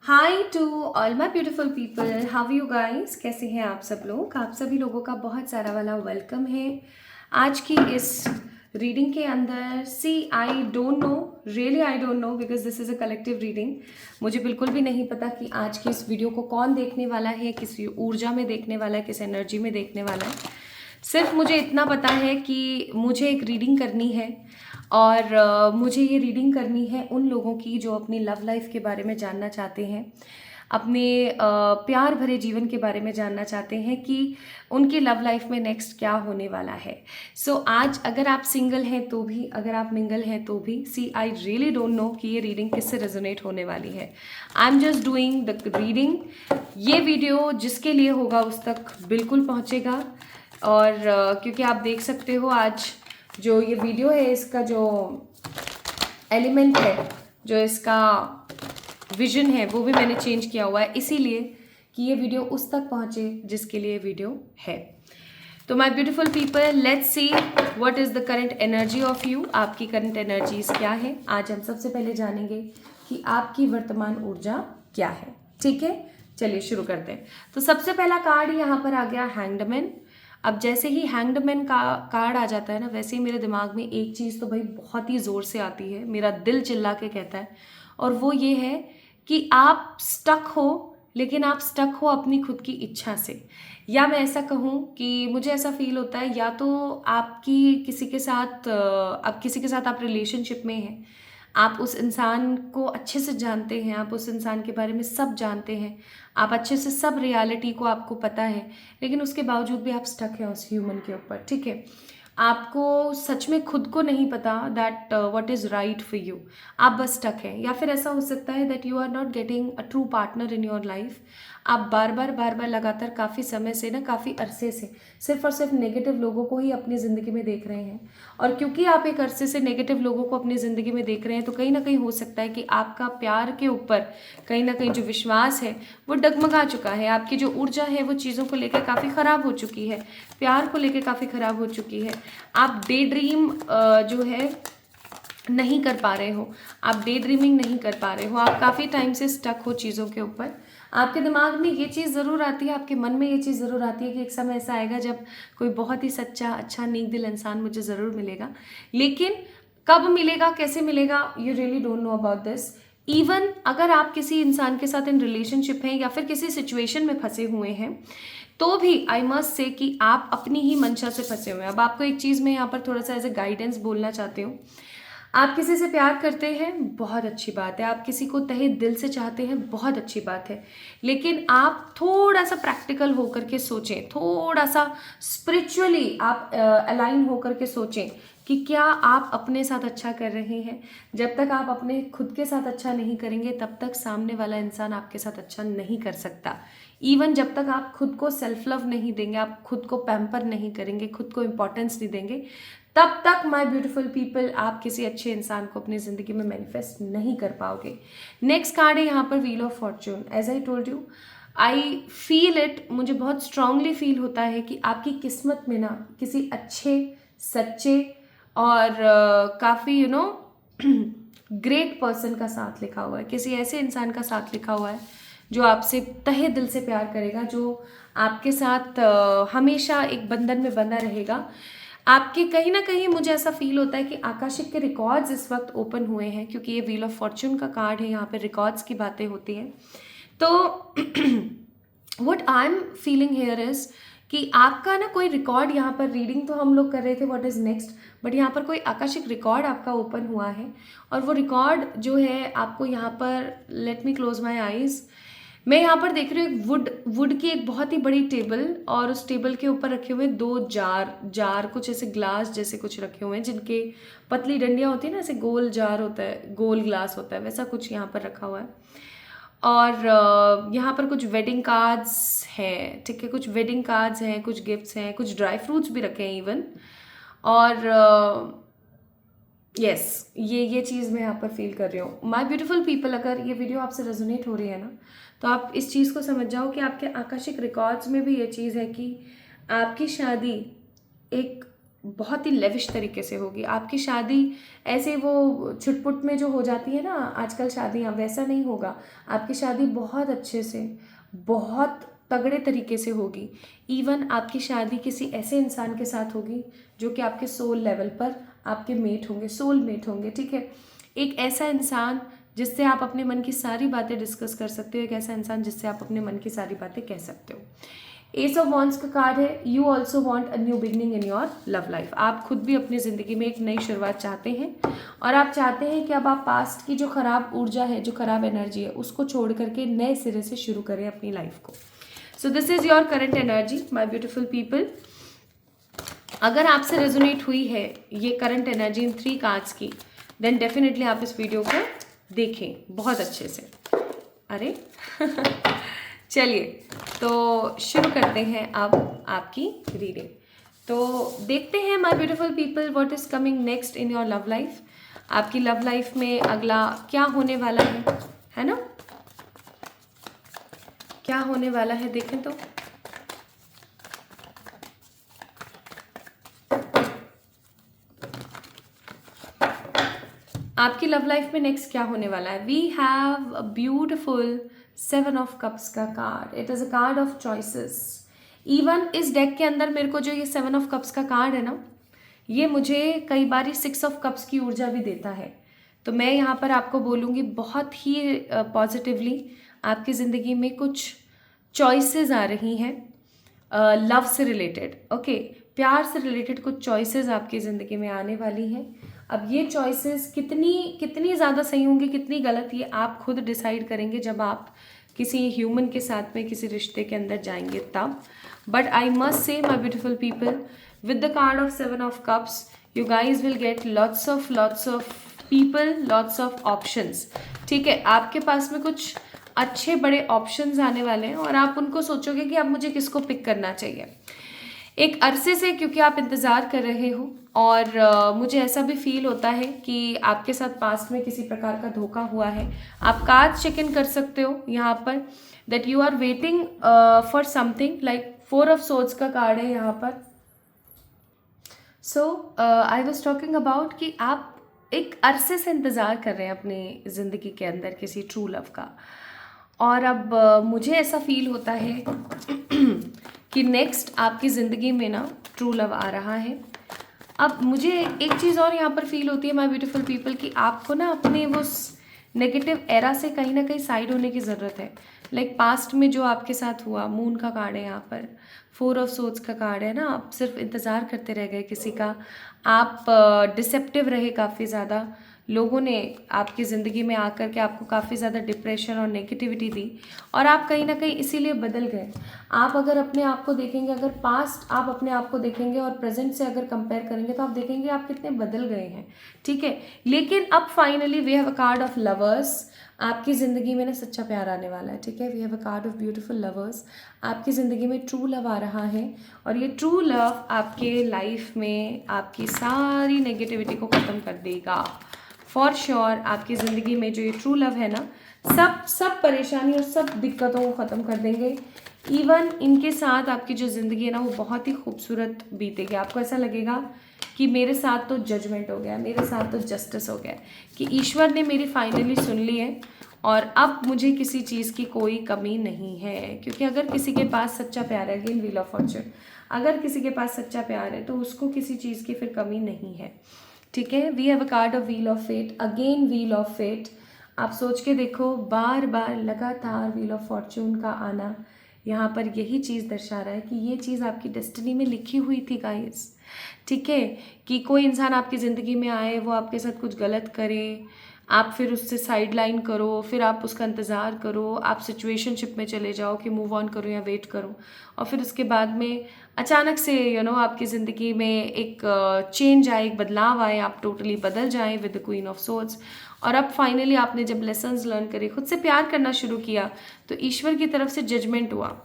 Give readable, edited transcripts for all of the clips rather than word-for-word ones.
High to all my beautiful people, how you guys. कैसे हैं आप सब लोग। आप सभी लोगों का बहुत सारा वाला वेलकम है आज की इस रीडिंग के अंदर। See I don't know, really I don't know, because this is a collective reading. मुझे बिल्कुल भी नहीं पता कि आज की इस वीडियो को कौन देखने वाला है, किस ऊर्जा में देखने वाला है, किस एनर्जी में देखने वाला है। सिर्फ मुझे इतना पता है कि मुझे एक रीडिंग करनी है और मुझे ये रीडिंग करनी है उन लोगों की जो अपनी लव लाइफ के बारे में जानना चाहते हैं, अपने प्यार भरे जीवन के बारे में जानना चाहते हैं कि उनकी लव लाइफ में नेक्स्ट क्या होने वाला है। सो आज अगर आप सिंगल हैं तो भी, अगर आप मिंगल हैं तो भी, सी आई रियली डोंट नो कि ये रीडिंग किससे रेजोनेट होने वाली है। I am just doing the reading. ये वीडियो जिसके लिए होगा उस तक बिल्कुल पहुँचेगा। और क्योंकि आप देख सकते हो आज जो ये वीडियो है, इसका जो एलिमेंट है, जो इसका विजन है, वो भी मैंने चेंज किया हुआ है, इसीलिए कि ये वीडियो उस तक पहुंचे जिसके लिए वीडियो है। तो my beautiful people, let's see what is the current energy of you. आपकी करंट एनर्जीज क्या है, आज हम सबसे पहले जानेंगे कि आपकी वर्तमान ऊर्जा क्या है। ठीक है, चलिए शुरू करते हैं। तो सबसे पहला कार्ड यहाँ पर आ गया हैंग्ड मैन। अब जैसे ही हैंग्ड मैन का कार्ड आ जाता है ना, वैसे ही मेरे दिमाग में एक चीज़ तो भाई बहुत ही ज़ोर से आती है, मेरा दिल चिल्ला के कहता है, और वो ये है कि आप स्टक हो, लेकिन आप स्टक हो अपनी खुद की इच्छा से। या मैं ऐसा कहूँ कि मुझे ऐसा फील होता है, या तो आपकी किसी के साथ अब किसी के साथ आप रिलेशनशिप में हैं, आप उस इंसान को अच्छे से जानते हैं, आप उस इंसान के बारे में सब जानते हैं, आप अच्छे से सब रियलिटी को आपको पता है, लेकिन उसके बावजूद भी आप स्टक हैं उस ह्यूमन के ऊपर। ठीक है, आपको सच में खुद को नहीं पता that what is right for you, आप बस स्टक हैं। या फिर ऐसा हो सकता है that you are not getting a true partner in your life. आप बार बार लगातार काफ़ी समय से ना, काफ़ी अरसे से सिर्फ और सिर्फ नेगेटिव लोगों को ही अपनी ज़िंदगी में देख रहे हैं। और क्योंकि आप एक अरसे से नेगेटिव लोगों को अपनी ज़िंदगी में देख रहे हैं, तो कहीं ना कहीं हो सकता है कि आपका प्यार के ऊपर कहीं ना कहीं जो विश्वास है वो डगमगा चुका है। आपकी जो ऊर्जा है वो चीज़ों को लेकर काफ़ी ख़राब हो चुकी है, प्यार को लेकर काफ़ी ख़राब हो चुकी है। आप डे ड्रीम जो है नहीं कर पा रहे हो, आप डे ड्रीमिंग नहीं कर पा रहे हो, आप काफ़ी टाइम से स्टक हो चीज़ों के ऊपर। आपके दिमाग में ये चीज़ ज़रूर आती है, आपके मन में ये चीज़ ज़रूर आती है कि एक समय ऐसा आएगा जब कोई बहुत ही सच्चा, अच्छा, नेक दिल इंसान मुझे ज़रूर मिलेगा। लेकिन कब मिलेगा, कैसे मिलेगा, you really don't know about this. Even अगर आप किसी इंसान के साथ इन रिलेशनशिप हैं या फिर किसी सिचुएशन में फंसे हुए हैं, तो भी आई मस्ट से कि आप अपनी ही मंशा से फंसे हुए हैं। अब आपको एक चीज़ में यहाँ पर थोड़ा सा एज ए गाइडेंस बोलना चाहती हूँ। आप किसी से प्यार करते हैं, बहुत अच्छी बात है, आप किसी को तहे दिल से चाहते हैं, बहुत अच्छी बात है, लेकिन आप थोड़ा सा प्रैक्टिकल होकर के सोचें, थोड़ा सा स्पिरिचुअली आप अलाइन होकर के सोचें कि क्या आप अपने साथ अच्छा कर रहे हैं। जब तक आप अपने खुद के साथ अच्छा नहीं करेंगे, तब तक सामने वाला इंसान आपके साथ अच्छा नहीं कर सकता। इवन जब तक आप खुद को सेल्फ लव नहीं देंगे, आप खुद को पैम्पर नहीं करेंगे, खुद को इम्पोर्टेंस नहीं देंगे, तब तक माय ब्यूटीफुल पीपल आप किसी अच्छे इंसान को अपनी ज़िंदगी में मैनिफेस्ट नहीं कर पाओगे। नेक्स्ट कार्ड है यहाँ पर wheel of fortune. As I told you, I feel it, मुझे बहुत स्ट्रांगली फील होता है कि आपकी किस्मत में ना किसी अच्छे, सच्चे और काफ़ी ग्रेट पर्सन का साथ लिखा हुआ है, किसी ऐसे इंसान का साथ लिखा हुआ है जो आपसे तहे दिल से प्यार करेगा, जो आपके साथ हमेशा एक बंधन में बंधा रहेगा। आपके कहीं ना कहीं मुझे ऐसा फील होता है कि आकाशिक के रिकॉर्ड्स इस वक्त ओपन हुए हैं, क्योंकि ये व्हील ऑफ फॉर्च्यून का कार्ड है, यहाँ पे रिकॉर्ड्स की बातें होती हैं। तो what I am feeling here is कि आपका ना कोई रिकॉर्ड, यहाँ पर रीडिंग तो हम लोग कर रहे थे व्हाट इज़ नेक्स्ट, बट यहाँ पर कोई आकाशिक रिकॉर्ड आपका ओपन हुआ है। और वो रिकॉर्ड जो है आपको यहाँ पर, let me close my eyes, मैं यहाँ पर देख रही हूँ एक वुड की एक बहुत ही बड़ी टेबल, और उस टेबल के ऊपर रखे हुए दो जार कुछ ऐसे ग्लास जैसे कुछ रखे हुए हैं, जिनके पतली डंडियाँ होती है ना, ऐसे गोल जार होता है, गोल ग्लास होता है, वैसा कुछ यहाँ पर रखा हुआ है। और यहाँ पर कुछ वेडिंग कार्ड्स हैं, ठीक है, कुछ वेडिंग कार्ड्स हैं, कुछ गिफ्ट्स हैं, कुछ ड्राई फ्रूट्स भी रखे हैं इवन। और यस, ये चीज़ मैं यहाँ पर फील कर रही हूँ। माय ब्यूटीफुल पीपल, अगर ये वीडियो आपसे रेजोनेट हो रही है ना, तो आप इस चीज़ को समझ जाओ कि आपके आकाशिक रिकॉर्ड्स में भी ये चीज़ है कि आपकी शादी एक बहुत ही लेविश तरीके से होगी। आपकी शादी ऐसे वो छुटपुट में जो हो जाती है ना आजकल शादियाँ, वैसा नहीं होगा। आपकी शादी बहुत अच्छे से, बहुत तगड़े तरीके से होगी। इवन आपकी शादी किसी ऐसे इंसान के साथ होगी जो कि आपके सोल लेवल पर आपके मेट होंगे, सोल मेट होंगे, ठीक है। एक ऐसा इंसान जिससे आप अपने मन की सारी बातें डिस्कस कर सकते हो, एक ऐसा इंसान जिससे आप अपने मन की सारी बातें कह सकते हो। एस ऑफ वॉन्ड्स का कार्ड है, you also want a new beginning in your love life. आप खुद भी अपनी ज़िंदगी में एक नई शुरुआत चाहते हैं और आप चाहते हैं कि अब आप पास्ट की जो खराब ऊर्जा है, जो खराब एनर्जी है, उसको छोड़ करके नए सिरे से शुरू करें अपनी लाइफ को। So this is your current energy my beautiful people. अगर आपसे रेजोनेट हुई है ये करंट एनर्जी इन 3 कार्ड्स की, देन डेफिनेटली आप इस वीडियो को देखें बहुत अच्छे से। अरे चलिए तो शुरू करते हैं अब आपकी रीडिंग। तो देखते हैं my beautiful people what is coming next in your love life. आपकी लव लाइफ में अगला क्या होने वाला है ना, क्या होने वाला है देखें तो। आपकी लव लाइफ में नेक्स्ट क्या होने वाला है। We have a beautiful 7 of cups का card. It is a card of choices. Even इस डेक के अंदर मेरे को जो ये 7 ऑफ कप्स का कार्ड है ना, ये मुझे कई बार 6 ऑफ कप्स की ऊर्जा भी देता है। तो मैं यहाँ पर आपको बोलूँगी बहुत ही पॉजिटिवली आपकी ज़िंदगी में कुछ चॉइसेस आ रही हैं लव से रिलेटेड, ओके, प्यार से रिलेटेड कुछ चॉइसेस आपकी ज़िंदगी में आने वाली हैं। अब ये चॉइसेस कितनी ज़्यादा सही होंगी, कितनी गलत, ये आप खुद डिसाइड करेंगे जब आप किसी ह्यूमन के साथ में किसी रिश्ते के अंदर जाएंगे तब। But I must say my beautiful people, with the card of 7 of cups you guys will get lots of people, lots of options, ठीक है। आपके पास में कुछ अच्छे बड़े ऑप्शंस आने वाले हैं और आप उनको सोचोगे कि अब मुझे किसको पिक करना चाहिए। एक अरसे से क्योंकि आप इंतज़ार कर रहे हो और मुझे ऐसा भी फील होता है कि आपके साथ पास्ट में किसी प्रकार का धोखा हुआ है। आप कार्ड चेक इन कर सकते हो यहाँ पर, that you are waiting for something, like 4 of swords का कार्ड है यहाँ पर। So I was talking about कि आप एक अरसे से इंतज़ार कर रहे हैं अपनी ज़िंदगी के अंदर किसी ट्रू लव का, और अब मुझे ऐसा फील होता है कि नेक्स्ट आपकी ज़िंदगी में ना ट्रू लव आ रहा है। अब मुझे एक चीज़ और यहाँ पर फील होती है माय ब्यूटीफुल पीपल कि आपको ना अपने वो नेगेटिव एरा से कहीं ना कहीं साइड होने की ज़रूरत है। लाइक पास्ट में जो आपके साथ हुआ, मून का कार्ड है यहाँ पर, 4 ऑफ सोर्ड्स का कार्ड है ना, आप सिर्फ इंतज़ार करते रह गए किसी का, आप डिसेप्टिव रहे काफ़ी ज़्यादा, लोगों ने आपकी ज़िंदगी में आकर के आपको काफ़ी ज़्यादा डिप्रेशन और नेगेटिविटी दी और आप कहीं ना कहीं इसीलिए बदल गए। आप अगर अपने आप को देखेंगे, अगर पास्ट आप अपने आप को देखेंगे और प्रेजेंट से अगर कंपेयर करेंगे तो आप देखेंगे आप कितने बदल गए हैं, ठीक है। लेकिन अब finally we have a card of lovers. आपकी ज़िंदगी में ना सच्चा प्यार आने वाला है, ठीक है। We have a card of beautiful lovers. आपकी ज़िंदगी में ट्रू लव आ रहा है और ये ट्रू लव आपके लाइफ में आपकी सारी नेगेटिविटी को ख़त्म कर देगा फॉर श्योर। आपकी ज़िंदगी में जो ये ट्रू लव है ना, सब परेशानी और सब दिक्कतों को ख़त्म कर देंगे। इवन इनके साथ आपकी जो ज़िंदगी है ना वो बहुत ही खूबसूरत बीतेगी। आपको ऐसा लगेगा कि मेरे साथ तो जजमेंट हो गया, मेरे साथ तो जस्टिस हो गया, कि ईश्वर ने मेरी फाइनली सुन ली है और अब मुझे किसी चीज़ की कोई कमी नहीं है। क्योंकि अगर किसी के पास सच्चा प्यार है, अगेन व्हील ऑफ फॉर्चून, अगर किसी के पास सच्चा प्यार है तो उसको किसी चीज़ की फिर कमी नहीं है, ठीक है। We have a card of wheel of fate, again wheel of fate. आप सोच के देखो, बार बार लगातार व्हील ऑफ फॉर्चून का आना यहाँ पर यही चीज़ दर्शा रहा है कि ये चीज़ आपकी डेस्टिनी में लिखी हुई थी गाइस, ठीक है। कि कोई इंसान आपकी ज़िंदगी में आए, वो आपके साथ कुछ गलत करे, आप फिर उससे साइड लाइन करो, फिर आप उसका इंतज़ार करो, आप सिचुएशनशिप में चले जाओ कि मूव ऑन करो या वेट करो, और फिर उसके बाद में अचानक से आपकी ज़िंदगी में एक चेंज आए, एक बदलाव आए, आप टोटली बदल जाएं with the queen of swords. और अब फाइनली आपने जब लेसन्स लर्न करे, खुद से प्यार करना शुरू किया, तो ईश्वर की तरफ से जजमेंट हुआ,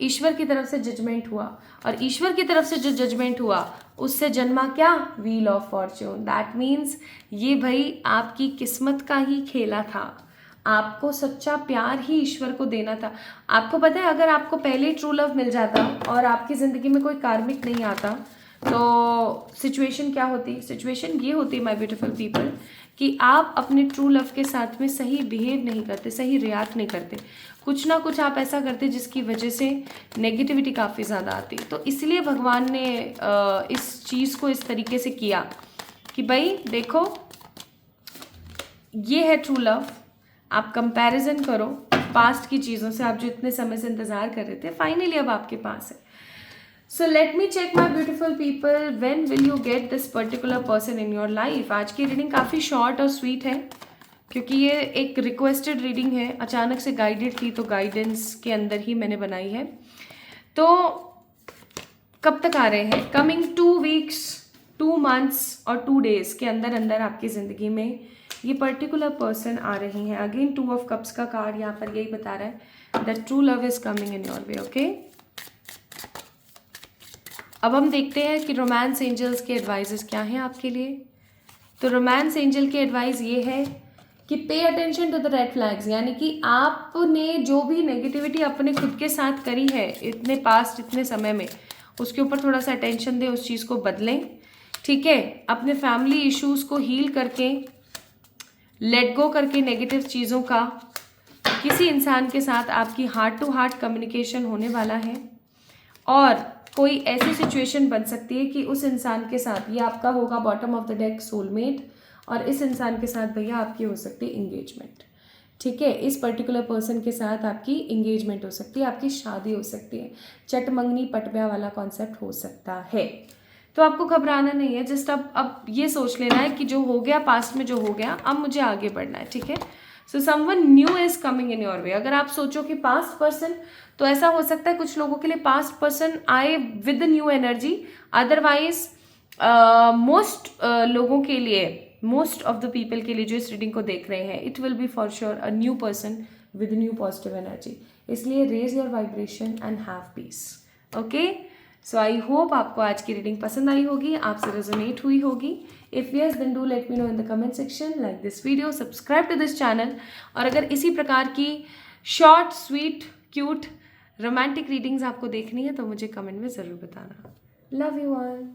ईश्वर की तरफ से जजमेंट हुआ, और ईश्वर की तरफ से जो जजमेंट हुआ उससे जन्मा क्या, wheel of Fortune. That means ये भाई आपकी किस्मत का ही खेला था, आपको सच्चा प्यार ही ईश्वर को देना था। आपको पता है, अगर आपको पहले ट्रू लव मिल जाता और आपकी ज़िंदगी में कोई कार्मिक नहीं आता तो सिचुएशन क्या होती है? सिचुएशन ये होती है माय ब्यूटीफुल पीपल कि आप अपने ट्रू लव के साथ में सही बिहेव नहीं करते, सही रिएक्ट नहीं करते, कुछ ना कुछ आप ऐसा करते जिसकी वजह से नेगेटिविटी काफ़ी ज़्यादा आती। तो इसलिए भगवान ने इस चीज़ को इस तरीके से किया कि भाई देखो, ये है ट्रू लव। आप कंपैरिजन करो पास्ट की चीज़ों से, आप जो इतने समय से इंतज़ार कर रहे थे, फाइनली अब आपके पास है। So let me check my beautiful people, when will you get this particular person in your life. आज की रीडिंग काफ़ी शॉर्ट और स्वीट है क्योंकि ये एक रिक्वेस्टेड रीडिंग है, अचानक से गाइडेड थी तो गाइडेंस के अंदर ही मैंने बनाई है। तो कब तक आ रहे हैं? कमिंग 2 वीक्स, 2 मंथ्स और 2 डेज के अंदर अंदर आपकी ज़िंदगी में ये पर्टिकुलर पर्सन आ रही हैं। अगेन 2 ऑफ कप्स का कार्ड यहाँ पर यही बता रहा है that true love is coming in your way. Okay, अब हम देखते हैं कि रोमांस एंजल्स के एडवाइजेस क्या हैं आपके लिए। तो रोमांस एंजल की एडवाइस ये है कि pay attention to the red flags, यानी कि आपने जो भी नेगेटिविटी अपने खुद के साथ करी है इतने पास्ट, इतने समय में, उसके ऊपर थोड़ा सा अटेंशन दें, उस चीज़ को बदलें। ठीक है, अपने फैमिली इश्यूज़ को हील करके, लेट गो करके नेगेटिव चीज़ों का, किसी इंसान के साथ आपकी हार्ट टू हार्ट कम्युनिकेशन होने वाला है और कोई ऐसी सिचुएशन बन सकती है कि उस इंसान के साथ, ये आपका होगा bottom of the deck soulmate, और इस इंसान के साथ भैया आपकी हो सकती है इंगेजमेंट। ठीक है, इस पर्टिकुलर पर्सन के साथ आपकी इंगेजमेंट हो सकती है, आपकी शादी हो सकती है, चटमंगनी पटब्या वाला कॉन्सेप्ट हो सकता है। तो आपको घबराना नहीं है, जस्ट अब ये सोच लेना है कि जो हो गया पास्ट में, जो हो गया, अब मुझे आगे बढ़ना है। ठीक है, so someone new is coming in your way. अगर आप सोचो कि पास्ट पर्सन, तो ऐसा हो सकता है कुछ लोगों के लिए पास्ट पर्सन आए with new energy, otherwise most लोगों के लिए, मोस्ट ऑफ द पीपल के लिए जो इस रीडिंग को देख रहे हैं, it will be for sure a new person with new positive energy. इसलिए raise your vibration and have peace. Okay, so I hope आपको आज की रीडिंग पसंद आई होगी, आपसे रेजोनेट हुई होगी। If yes then do let me know in the comment section, like this video, subscribe to this channel. और अगर इसी प्रकार की short, sweet, cute, romantic readings आपको देखनी है तो मुझे कमेंट में ज़रूर बताना। Love you all.